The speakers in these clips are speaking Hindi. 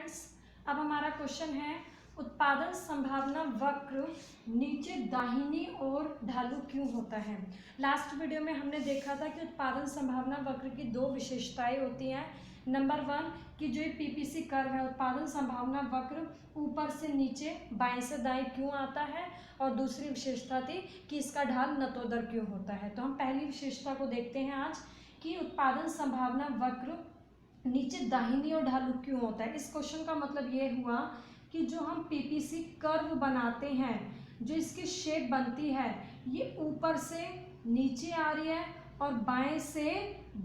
स्टूडेंट्स, अब हमारा क्वेश्चन है उत्पादन संभावना वक्र नीचे दाहिनी ओर ढालू क्यों होता है। लास्ट वीडियो में हमने देखा था कि उत्पादन संभावना वक्र की दो विशेषताएं होती हैं। नंबर 1 कि जो ये पीपीसी कर्व है उत्पादन संभावना वक्र ऊपर से नीचे बाएं से दाएं क्यों आता है, और दूसरी विशेषता थी कि इसका ढाल नतोदर क्यों होता है। तो हम पहली विशेषता को देखते हैं आज कि उत्पादन संभावना वक्र नीचे दाहिनी ओर ढालू क्यों होता है। इस क्वेश्चन का मतलब ये हुआ कि जो हम पीपीसी कर्व बनाते हैं, जो इसकी शेप बनती है, ये ऊपर से नीचे आ रही है और बाएं से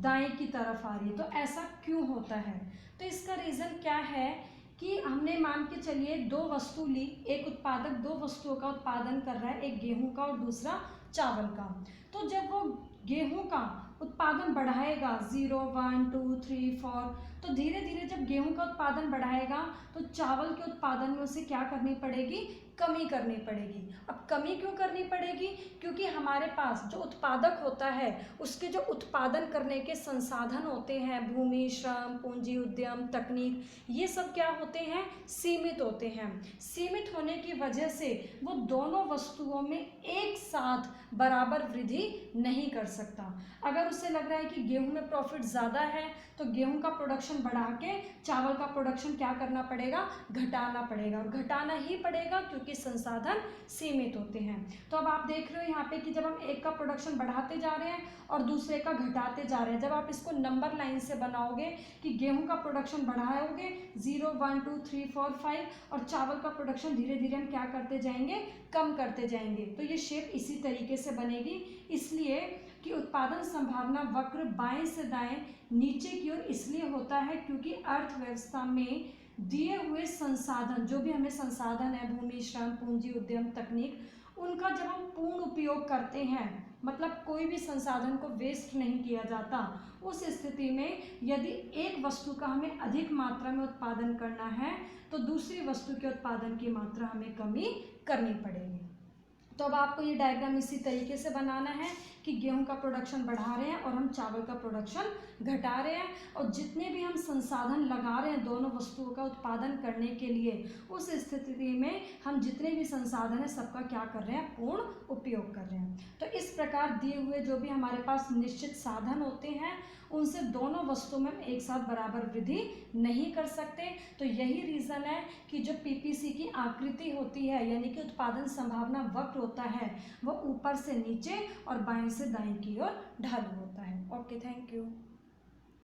दाएं की तरफ आ रही है। तो ऐसा क्यों होता है? तो इसका रीज़न क्या है कि हमने मान के चलिए दो वस्तु ली, एक उत्पादक दो वस्तुओं का उत्पादन कर रहा है, एक गेहूं का और दूसरा चावल का। तो जब वो गेहूं का उत्पादन बढ़ाएगा 0, 1, 2, 3, 4, तो धीरे धीरे जब गेहूं का उत्पादन बढ़ाएगा तो चावल के उत्पादन में उसे क्या करनी पड़ेगी? कमी करनी पड़ेगी। अब कमी क्यों करनी पड़ेगी? क्योंकि हमारे पास जो उत्पादक होता है उसके जो उत्पादन करने के संसाधन होते हैं, भूमि, श्रम, पूंजी, उद्यम, तकनीक, ये सब क्या होते हैं? सीमित होते हैं। सीमित होने की वजह से वो दोनों वस्तुओं में एक साथ बराबर वृद्धि नहीं कर सकता। अगर उसे लग रहा है कि गेहूं में प्रॉफिट ज़्यादा है तो गेहूं का प्रोडक्शन बढ़ा के चावल का प्रोडक्शन क्या करना पड़ेगा? घटाना पड़ेगा, और घटाना ही पड़ेगा क्योंकि संसाधन सीमित होते हैं। तो अब आप देख रहे हो यहाँ पे कि जब हम एक का प्रोडक्शन बढ़ाते जा रहे हैं और दूसरे का घटाते जा रहे हैं, जब आप इसको नंबर लाइन से बनाओगे कि गेहूं का प्रोडक्शन बढ़ाओगे 0, 1, 2, 3, 4, 5 और चावल का प्रोडक्शन धीरे धीरे हम क्या करते जाएंगे? कम करते जाएंगे। तो ये शेप इसी तरीके से बनेगी। इसलिए कि उत्पादन संभावना वक्र बाएं से दाएं नीचे की ओर इसलिए होता है क्योंकि अर्थव्यवस्था में दिए हुए संसाधन, जो भी हमें संसाधन है, भूमि, श्रम, पूंजी, उद्यम, तकनीक, उनका जब हम पूर्ण उपयोग करते हैं, मतलब कोई भी संसाधन को वेस्ट नहीं किया जाता, उस स्थिति में यदि एक वस्तु का हमें अधिक मात्रा में उत्पादन करना है तो दूसरी वस्तु के उत्पादन की मात्रा हमें कमी करनी पड़ेगी। तो अब आपको ये डायग्राम इसी तरीके से बनाना है कि गेहूं का प्रोडक्शन बढ़ा रहे हैं और हम चावल का प्रोडक्शन घटा रहे हैं, और जितने भी हम संसाधन लगा रहे हैं दोनों वस्तुओं का उत्पादन करने के लिए, उस स्थिति में हम जितने भी संसाधन हैं सबका क्या कर रहे हैं? पूर्ण उपयोग कर रहे हैं। तो इस प्रकार दिए हुए जो भी हमारे पास निश्चित साधन होते हैं उनसे दोनों वस्तुओं में एक साथ बराबर वृद्धि नहीं कर सकते। तो यही रीज़न है कि जो पीपीसी की आकृति होती है, यानी कि उत्पादन संभावना वक्र होता है, वो ऊपर से नीचे और बाएं से दाएं की ओर ढालू होता है। Okay, thank you.